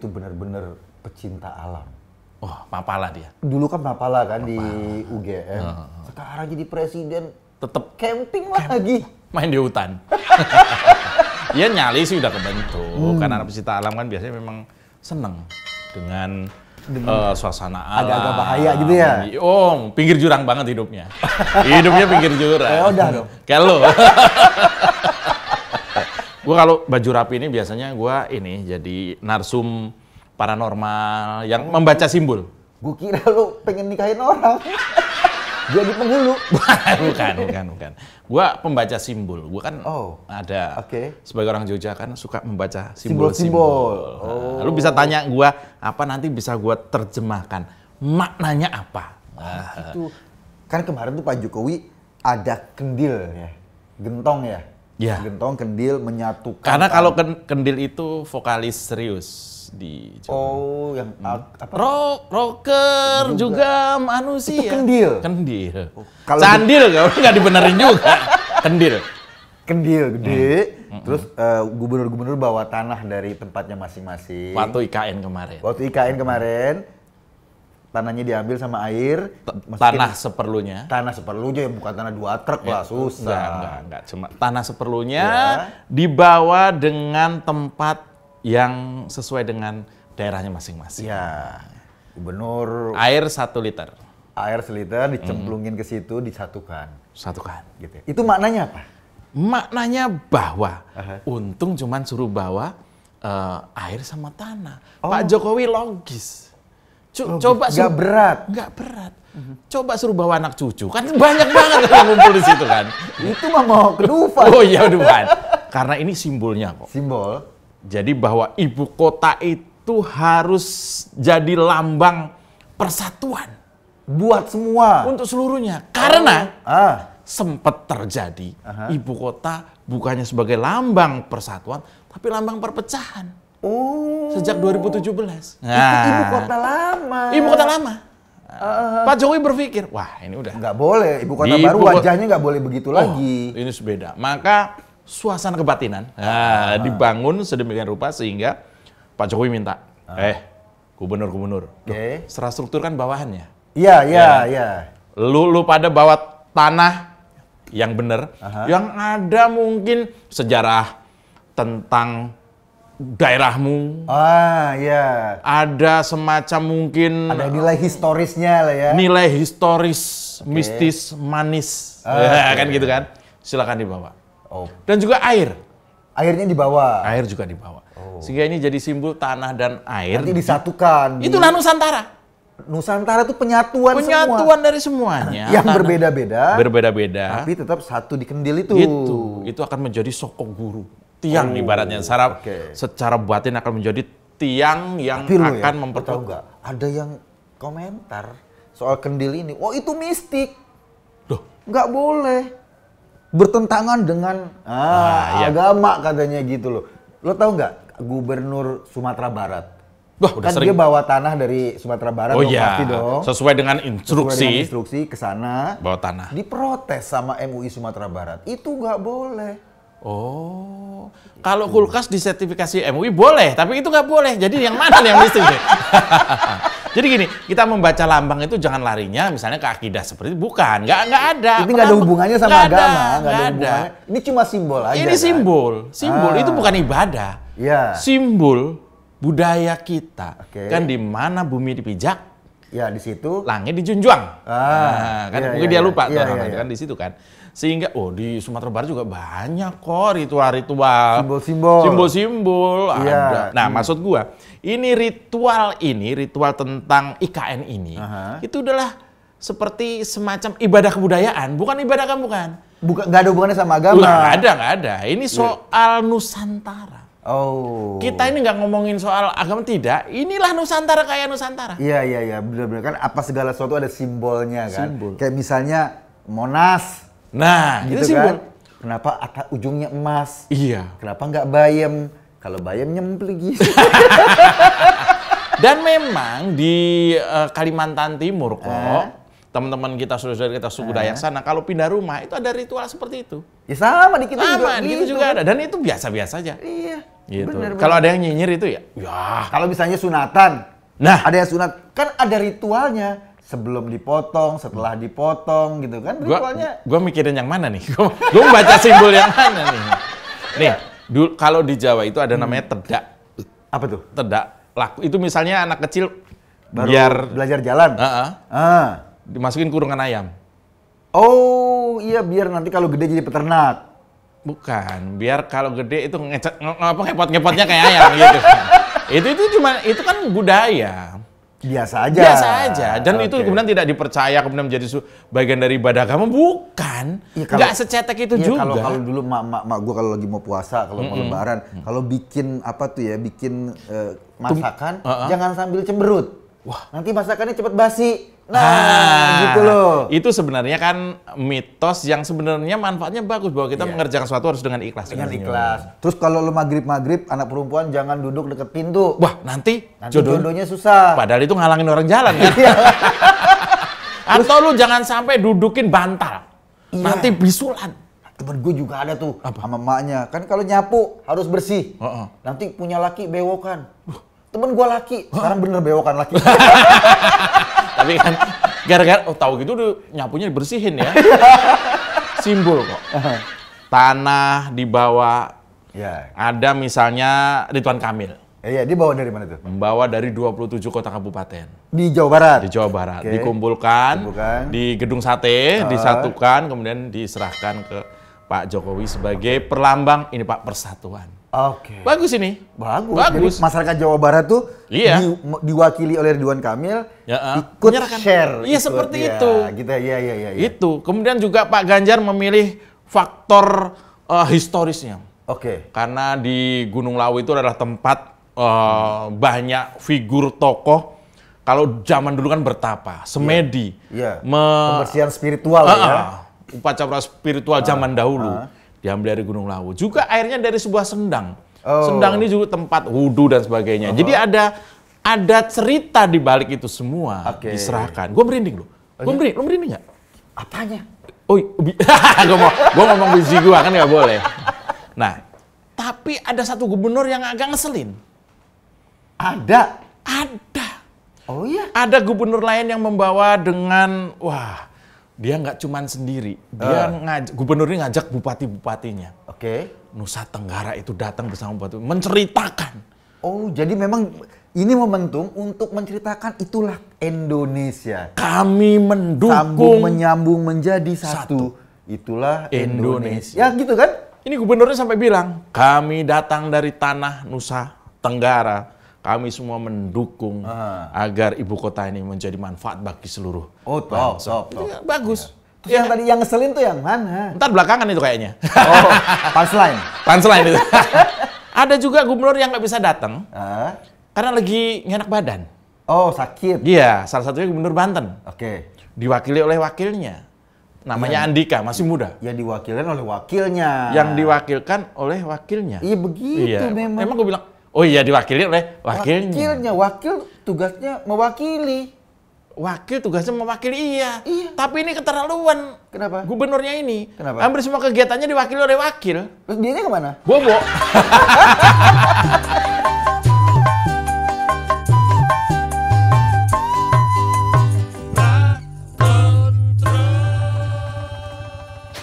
itu benar-benar pecinta alam. Oh, Mapala dia. Dulu kan Mapala kan di UGM. Sekarang jadi presiden, Tetap camping lagi. main di hutan. Ya nyali sih udah kebentuk. Karena anak pecinta alam kan biasanya memang seneng dengan suasana alam. Agak-agak bahaya gitu ya? Oh, pinggir jurang banget hidupnya. Hidupnya pinggir jurang. Ya udah dong. Kayak lo. Gue kalau baju rapi ini biasanya gue ini jadi narsum paranormal yang membaca simbol. Gue kira lu pengen nikahin orang. Jadi penghulu. bukan. Gua pembaca simbol. Gua kan ada sebagai orang Jogja kan suka membaca simbol-simbol. Oh. Lu bisa tanya gua apa, nanti bisa gua terjemahkan maknanya apa. Itu kan kemarin tuh Pak Jokowi ada kendil ya, gentong ya. Ya. Gentong kendil menyatukan. Karena kalau kendil itu vokalis serius di Jawa. Oh, yang apa? Rocker juga manusia. Itu kendil. Kendil. Kalau Candil nggak dibenerin juga. Kendil. Kendil gede. Terus gubernur-gubernur bawa tanah dari tempatnya masing-masing. Waktu IKN kemarin. Tanahnya diambil sama air. Tanah seperlunya. Tanah seperlunya, bukan tanah 2 truk lah, susah. Enggak. Cuma tanah seperlunya dibawa dengan tempat yang sesuai dengan daerahnya masing-masing. Ya, gubernur. Air 1 liter. Air seliter dicemplungin ke situ, disatukan. Satukan. Gitu. Itu maknanya apa? Maknanya bahwa untung cuman suruh bawa air sama tanah. Pak Jokowi logis. Coba nggak berat. Nggak berat. Coba suruh bawa anak cucu. Kan banyak banget yang ngumpul di situ kan. Itu mah mau ke Dufan. Oh iya, Dufan. Karena ini simbolnya kok. Simbol. Jadi bahwa ibu kota itu harus jadi lambang persatuan. Buat semua. Untuk seluruhnya. Karena sempat terjadi ibu kota bukannya sebagai lambang persatuan, tapi lambang perpecahan. Sejak 2017. Itu ibu kota lama. Ibu kota lama. Pak Jokowi berpikir, wah ini udah. Nggak boleh, ibu kota baru wajahnya nggak boleh begitu lagi. Ini beda. Maka suasana kebatinan dibangun sedemikian rupa sehingga Pak Jokowi minta, gubernur-gubernur, infrastruktur kan bawahannya. Iya. Lu pada bawa tanah yang benar, yang ada mungkin sejarah tentang daerahmu. Ada semacam mungkin ada nilai historisnya lah ya. Nilai historis, mistis, manis, kan gitu kan. Silakan dibawa. Dan juga air. Airnya dibawa. Air juga dibawa. Sehingga ini jadi simbol tanah dan air. Nanti disatukan. Itulah Nusantara. Nusantara itu penyatuan semua. Dari semuanya. Yang berbeda-beda. Berbeda-beda. Tapi tetap satu di kendil itu. Itu akan menjadi sosok guru. Tiang ibaratnya. Secara batin akan menjadi tiang yang akan memperkuat. Nggak? Ada yang komentar soal kendil ini. Oh itu mistik. Nggak boleh. Bertentangan dengan agama katanya gitu loh. Lo tau nggak Gubernur Sumatera Barat? Kan dia bawa tanah dari Sumatera Barat pasti dong. Sesuai dengan instruksi ke sana. Bawa tanah. Diprotes sama MUI Sumatera Barat. Itu nggak boleh. Kalau kulkas disertifikasi MUI boleh, tapi itu nggak boleh. Jadi yang mana yang mistik? Jadi gini, kita membaca lambang itu jangan larinya misalnya ke akidah seperti itu. Bukan, nggak ada. Ini nggak ada hubungannya sama agama, nggak ada hubungannya. Ini cuma simbol aja. Ini simbol, itu bukan ibadah. Simbol budaya kita. Kan di mana bumi dipijak, di situ langit dijunjung. Mungkin dia lupa kan di situ kan. Sehingga di Sumatera Barat juga banyak kok ritual-ritual, simbol-simbol ada. Nah, maksud gua, ritual tentang IKN ini itu adalah seperti semacam ibadah kebudayaan, bukan ibadah kan bukan. Nggak ada hubungannya sama agama. Nggak ada. Ini soal Nusantara. Kita ini nggak ngomongin soal agama, tidak. Inilah Nusantara kayak Nusantara. Iya. Benar-benar kan apa segala sesuatu ada simbolnya kan. Kayak misalnya Monas. Nah, gitu itu simbol. Kan? Kenapa ujungnya emas? Iya. Kenapa nggak bayam? Kalau bayam nyempil gitu. Dan memang di Kalimantan Timur kok teman-teman kita, saudara kita suku Dayak sana, kalau pindah rumah itu ada ritual seperti itu. Ya sama di kita juga. Di kita juga ada, dan itu biasa-biasa aja. Iya. Gitu. Kalau ada yang nyinyir itu ya. Kalau misalnya sunatan, ada yang sunat, kan ada ritualnya. Sebelum dipotong, setelah dipotong gitu kan ritualnya. Gua mikirin yang mana nih? Gua baca simbol yang mana nih? Nih, kalau di Jawa itu ada namanya tedak. Apa tuh? Tedak. Itu misalnya anak kecil baru biar belajar jalan. Dimasukin kurungan ayam. Oh iya, biar nanti kalau gede jadi peternak. Bukan, biar kalau gede itu ngepot-ngepotnya kayak ayam gitu. Itu kan budaya. Biasa aja. Dan itu kemudian tidak dipercaya, kemudian menjadi bagian dari ibadah agama. Bukan. Ya, nggak secetek itu juga. Kalau dulu mak gue kalau lagi mau puasa, kalau mau lebaran, kalau bikin bikin masakan, jangan sambil cemberut. Wah, nanti masakannya cepet basi. Gitu loh. Itu sebenarnya kan mitos yang sebenarnya manfaatnya bagus, bahwa kita mengerjakan sesuatu harus dengan ikhlas. Dengan ikhlas. Terus kalau lo maghrib anak perempuan jangan duduk deket pintu. Wah, nanti jodohnya susah. Padahal itu ngalangin orang jalan kan. Atau lu jangan sampai dudukin bantal. Nanti bisulan. Temen gue juga ada tuh sama emaknya. Kan kalau nyapu harus bersih. Nanti punya laki bewokan. Temen gue laki, sekarang bener bewokan laki. Tapi kan gara-gara tahu gitu udah nyapunya dibersihin ya. Simbol kok. Tanah dibawa. Ya. Ada misalnya Ridwan Kamil. Iya, dia bawa dari mana tuh? Membawa dari 27 kota kabupaten. Di Jawa Barat? Di Jawa Barat. Okay. Dikumpulkan di Gedung Sate, disatukan, kemudian diserahkan ke Pak Jokowi sebagai perlambang ini Pak persatuan. Oke. Bagus ini. Bagus. Jadi masyarakat Jawa Barat tuh diwakili oleh Ridwan Kamil ikut share. Iya seperti itu. Gitu ya. Itu. Kemudian juga Pak Ganjar memilih faktor historisnya. Oke. Karena di Gunung Lawu itu adalah tempat banyak figur tokoh. Kalau zaman dulu kan bertapa, semedi. Iya. Pembersihan spiritual ya. Upacara spiritual zaman dahulu. Diambil dari Gunung Lawu. Juga airnya dari sebuah sendang. Sendang ini juga tempat wudhu dan sebagainya. Jadi ada cerita di balik itu semua diserahkan. Gue merinding loh. Lo merinding nggak? Apanya? Gue ngomong biji gue kan nggak boleh. Nah, tapi ada satu gubernur yang agak ngeselin. Ada. Oh iya? Ada gubernur lain yang membawa dengan, dia nggak cuman sendiri, dia gubernurnya ngajak bupati-bupatinya. Oke. Nusa Tenggara itu datang bersama bupati, menceritakan. Oh, jadi memang ini momentum untuk menceritakan itulah Indonesia. Kami mendukung. Sambung menyambung menjadi satu. Itulah Indonesia. Ya gitu kan? Ini gubernurnya sampai bilang, kami datang dari tanah Nusa Tenggara. Kami semua mendukung agar ibu kota ini menjadi manfaat bagi seluruh bangsa. Bagus. Terus yang tadi yang ngeselin tuh yang mana? Ntar belakangan itu kayaknya. Oh, punchline itu. Ada juga gubernur yang nggak bisa datang karena lagi nggak enak badan. Oh, sakit. Iya, salah satunya gubernur Banten. Oke. Diwakili oleh wakilnya. Namanya Andika, masih muda. Ya diwakilkan oleh wakilnya. Yang diwakilkan oleh wakilnya. Iya begitu memang. Memang gue bilang, oh iya diwakili oleh wakilnya. Wakil tugasnya mewakili. Wakil tugasnya mewakili, iya. Tapi ini keterlaluan. Kenapa? Gubernurnya ini. Kenapa? Hampir semua kegiatannya diwakili oleh wakil. Terus dianya kemana? Bobo.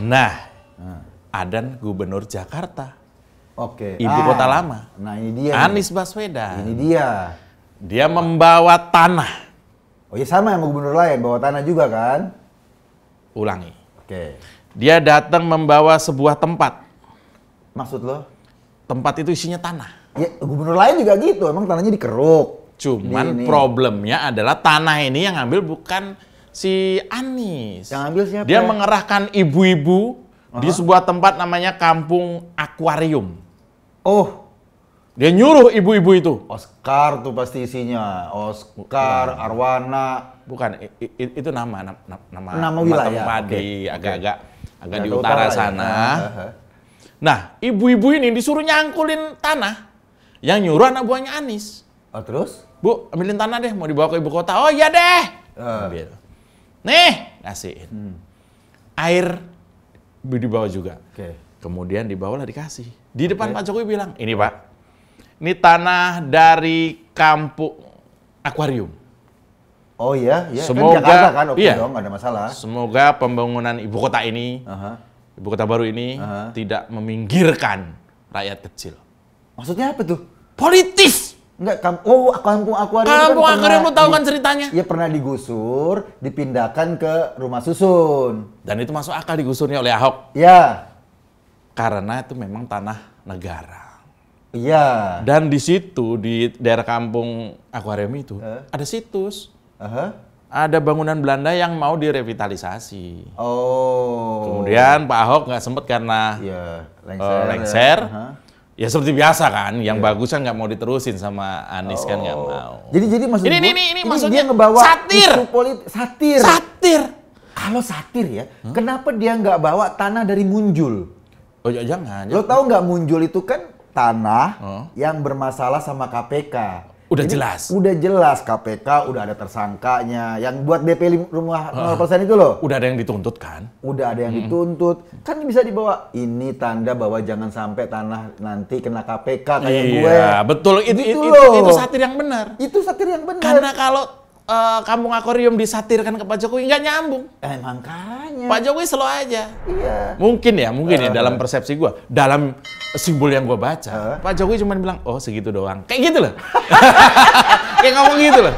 Nah, Adan gubernur Jakarta. Oke. Ibu kota lama. Nah ini dia. Anies Baswedan. Ini dia. Dia membawa tanah. Oh ya sama sama gubernur lain, bawa tanah juga kan? Ulangi. Oke. Dia datang membawa sebuah tempat. Maksud lo? Tempat itu isinya tanah. Ya gubernur lain juga gitu, emang tanahnya dikeruk. Cuman problemnya adalah tanah ini yang ngambil bukan si Anies. Yang ambil siapa? Dia mengerahkan ibu-ibu di sebuah tempat namanya Kampung Akuarium. Oh, dia nyuruh ibu-ibu itu. Oscar tuh pasti isinya. Oscar, Arwana. Bukan, itu nama wilayah. Padi, agak-agak di utara sana. Nah, ibu-ibu ini disuruh nyangkulin tanah. Yang nyuruh anak buahnya Anies. Oh, terus? Bu, ambilin tanah deh, mau dibawa ke ibu kota. Oh iya deh. Ambil. Nih, kasihin. Air dibawa juga. Kemudian dibawalah dikasih. Di depan Pak Jokowi bilang, ini Pak, ini tanah dari kampung akuarium. Oh iya, semoga kan Jakarta kan, oke dong, nggak ada masalah. Semoga pembangunan ibu kota ini, ibu kota baru ini tidak meminggirkan rakyat kecil. Maksudnya apa tuh? Politis. Enggak, kampung akuarium. Kampung akuarium lu tahu kan ceritanya? Iya, pernah digusur, dipindahkan ke rumah susun. Dan itu masuk akal digusurnya oleh Ahok. Iya. Karena itu memang tanah negara. Iya. Dan di situ, di daerah kampung akuarium itu, ada situs. Ada bangunan Belanda yang mau direvitalisasi. Kemudian Pak Ahok nggak sempet karena lengser. Ya seperti biasa kan, yang bagus kan nggak mau diterusin sama Anies kan nggak mau. Jadi maksudnya ini maksudnya dia ngebawa satir. Satir. Kalau satir ya, kenapa dia nggak bawa tanah dari Munjul? Oh ya jangan. Lo tahu nggak Munjul itu kan tanah yang bermasalah sama KPK. Udah jelas. Udah jelas KPK, udah ada tersangkanya. Yang buat DP rumah 0% itu loh. Udah ada yang dituntut kan? Udah ada yang dituntut. Kan bisa dibawa. Ini tanda bahwa jangan sampai tanah nanti kena KPK kayak gue. Iya, betul. Itu satir yang benar. Itu satir yang benar. Karena kalau kampung akuarium disatirkan ke Pak Jokowi nggak nyambung. Makanya. Pak Jokowi slow aja. Iya. Mungkin ya dalam persepsi gue, dalam simbol yang gue baca, Pak Jokowi cuma bilang, oh segitu doang. Kayak gitu loh. Kayak ngomong gitu loh.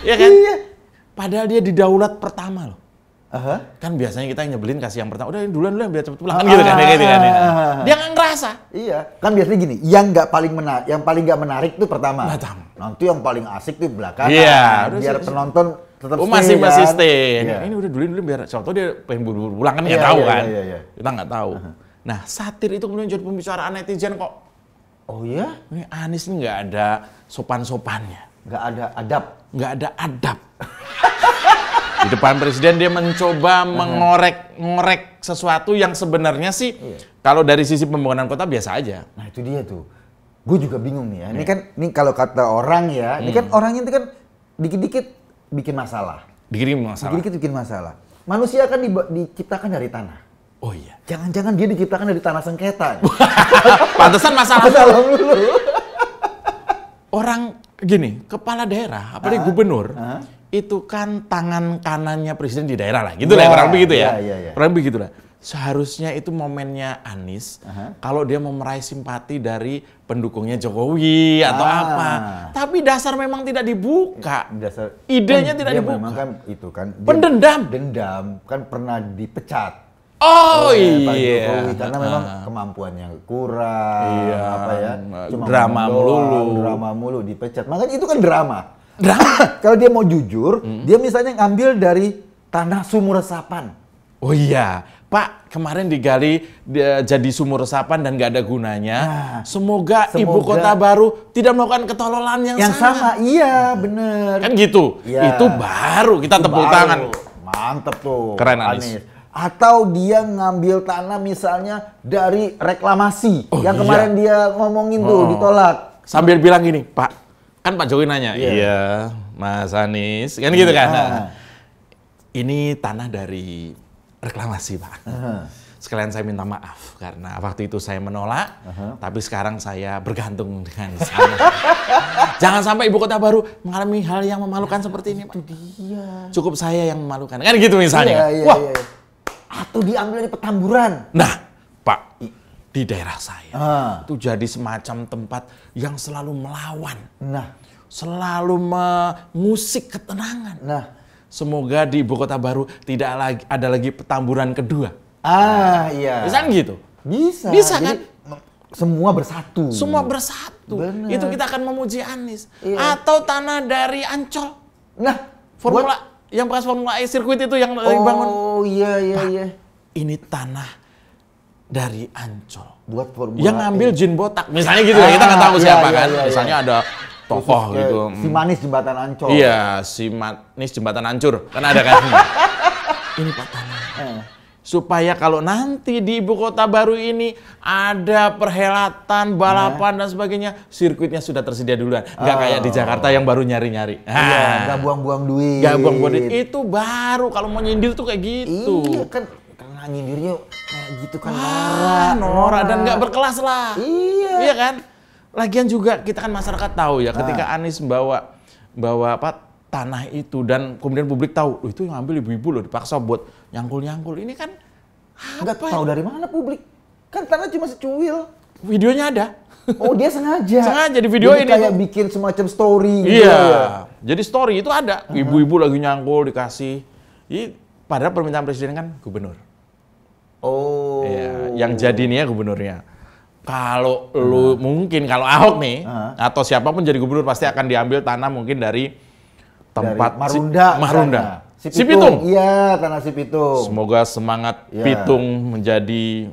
Ya kan? Iya. Padahal dia di daulat pertama loh. Kan biasanya kita yang nyebelin kasih yang pertama, udah duluan biar cepet pulang kan gitu kan. Dia nggak ngerasa. Iya. Kan biasanya gini, yang paling nggak menarik tuh pertama. Nanti yang paling asik tuh belakangan. Iya. Biar penonton tetap stay. Masih stay. Iya. Ini udah duluin biar contoh dia pengen buru-buru pulang kan nggak tahu kan. Iya. Kita nggak tahu. Nah, satir itu kemudian jadi pembicaraan netizen kok. Oh iya? Ini Anies ini nggak ada sopan-sopannya. Nggak ada adab. Nggak ada adab. Di depan presiden dia mencoba mengorek sesuatu yang sebenarnya sih kalau dari sisi pembangunan kota biasa aja. Nah itu dia tuh. Gue juga bingung nih ya. Ini kalau kata orang ya, ini kan orangnya itu kan dikit-dikit bikin masalah. Dikit-dikit bikin masalah. Manusia kan diciptakan dari tanah. Oh iya. Jangan-jangan dia diciptakan dari tanah sengketa. Pantesan masalah dulu. Orang gini, kepala daerah, apalagi gubernur, itu kan tangan kanannya presiden di daerah lah. Gitu lah, kurang begitu ya. Kurang begitu lah. Seharusnya itu momennya Anies, kalau dia mau meraih simpati dari pendukungnya Jokowi atau apa. Tapi dasar memang tidak dibuka. Idenya tidak dibuka. Memang kan itu kan. Pendendam. Dendam, kan pernah dipecat. Oh iya. Jokowi, karena memang kemampuannya kurang, cuma drama mulu dipecat. Makanya itu kan drama. Kalau dia mau jujur, dia misalnya ngambil dari tanah sumur resapan. Oh iya, Pak, kemarin digali jadi sumur resapan dan nggak ada gunanya. Semoga ibu kota baru tidak melakukan ketololan yang sama. Iya, bener. Kan gitu. Ya. Itu baru kita tepuk tangan. Mantep tuh. Keren Anies. Atau dia ngambil tanah misalnya dari reklamasi yang kemarin dia ngomongin tuh ditolak. Sambil bilang gini, Pak, kan Pak Jokowi nanya, iya Mas Anies, kan gitu kan. Ini tanah dari reklamasi Pak. Sekalian saya minta maaf karena waktu itu saya menolak, tapi sekarang saya bergantung dengan sana. Jangan sampai ibu kota baru mengalami hal yang memalukan seperti ini Pak. Itu dia. Cukup saya yang memalukan, kan gitu misalnya. Wah. Atau diambil dari Petamburan. Nah, Pak, di daerah saya itu jadi semacam tempat yang selalu melawan. Selalu mengusik ketenangan. Semoga di ibu kota baru tidak ada lagi Petamburan kedua. Iya. Bisa gitu? Bisa kan? Semua bersatu. Bener. Itu kita akan memuji Anies. Atau tanah dari Ancol. Yang bekas Formula E sirkuit itu yang dibangun. Oh iya. Ini tanah dari Ancol. Buat Formula yang ngambil Jin Botak. Misalnya gitu ya, kita nggak tahu siapa kan. Misalnya ada tokoh gitu. Si Manis Jembatan Ancol. Iya, si Manis Jembatan Hancur. Kan ada kan. Ini Pak tanah. supaya kalau nanti di ibu kota baru ini ada perhelatan, balapan dan sebagainya, sirkuitnya sudah tersedia duluan. Nggak kayak di Jakarta yang baru nyari-nyari. Iya, nggak buang-buang duit. Nggak buang-buang duit. Itu baru kalau mau nyindir tuh kayak gitu. Iya kan, karena nyindirnya kayak gitu kan. Norak dan nggak berkelas lah. Iya. Iya kan? Lagian juga kita kan masyarakat tahu ya, ketika Anies bawa apa tanah itu dan kemudian publik tahu, itu yang ambil ibu-ibu loh, dipaksa buat nyangkul-nyangkul. Ini kan nggak tahu dari mana publik. Kan tanah cuma secuil. Videonya ada. Oh, dia sengaja. Sengaja di video ini. Kayak bikin semacam story gitu. Iya. Ya. Jadi story itu ada. Ibu-ibu lagi nyangkul dikasih. Padahal permintaan presiden kan gubernur. Oh. Iya, yang jadi nih ya gubernurnya. Kalau lu mungkin kalau Ahok nih atau siapapun jadi gubernur pasti akan diambil tanah mungkin dari tempat Marunda. Sipitung. Iya, tanah Sipitung. Semoga semangat Pitung menjadi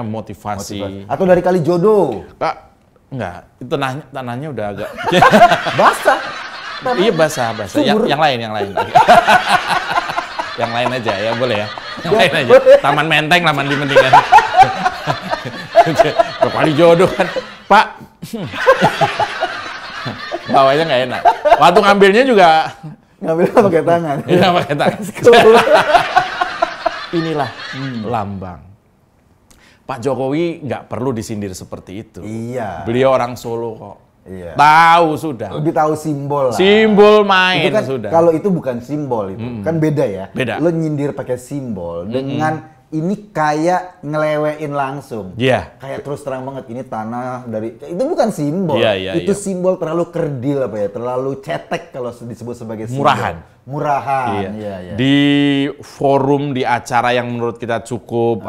motivasi. Atau dari Kalijodo. Kak, enggak, itu tanahnya udah agak basah. Iya, basah. Yang lain. Yang lain aja ya, boleh ya. Yang lain aja. Taman Menteng, Taman di Mendingan. Ke Kalijodo kan, Pak. Bawahnya nggak enak. Waktu ngambilnya juga ngambilnya pakai tangan. Iya, pakai tangan. Inilah lambang. Pak Jokowi nggak perlu disindir seperti itu. Iya. Beliau orang Solo kok. Iya. Tahu sudah. Lebih tahu simbol lah. Simbol main itu kan, sudah. Kalau itu bukan simbol itu, kan beda ya. Beda. Lo nyindir pakai simbol dengan ini kayak ngelewein langsung. Iya. Kayak terus terang banget ini tanah dari itu bukan simbol. Iya, itu simbol terlalu kerdil terlalu cetek kalau disebut sebagai simbol. Murahan. Iya. Di forum di acara yang menurut kita cukup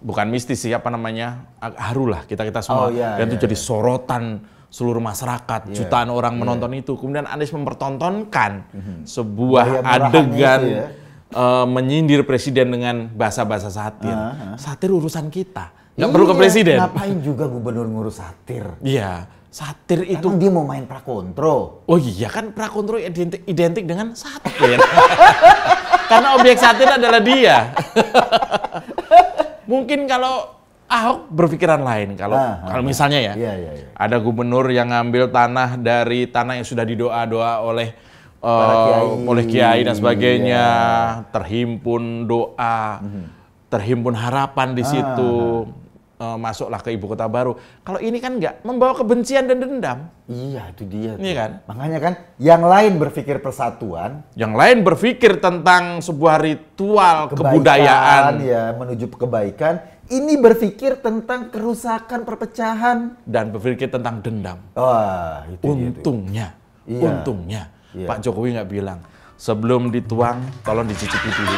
bukan mistis sih haru lah kita semua. Dan itu jadi sorotan seluruh masyarakat, jutaan orang menonton itu. Kemudian Anies mempertontonkan sebuah adegan menyindir presiden dengan bahasa-bahasa satir. Satir urusan kita, nggak perlu ke presiden. Ngapain juga gubernur ngurus satir? Iya, satir itu. Emang dia mau main prakontro. Oh iya kan, prakontro identik dengan satir. Karena objek satir adalah dia. Mungkin kalau Ahok berpikiran lain, kalau misalnya ya, ada gubernur yang ngambil tanah dari tanah yang sudah didoa-doa oleh kiai dan sebagainya, terhimpun doa, terhimpun harapan di situ, masuklah ke ibu kota baru. Kalau ini kan nggak, membawa kebencian dan dendam. Iya, itu dia. Iya kan? Makanya kan, yang lain berpikir persatuan, yang lain berpikir tentang sebuah ritual kebudayaan, ya menuju kebaikan. Ini berpikir tentang kerusakan, perpecahan, dan berpikir tentang dendam. Wah, itu untungnya. Pak Jokowi nggak bilang, sebelum dituang, tolong dicicipi dulu.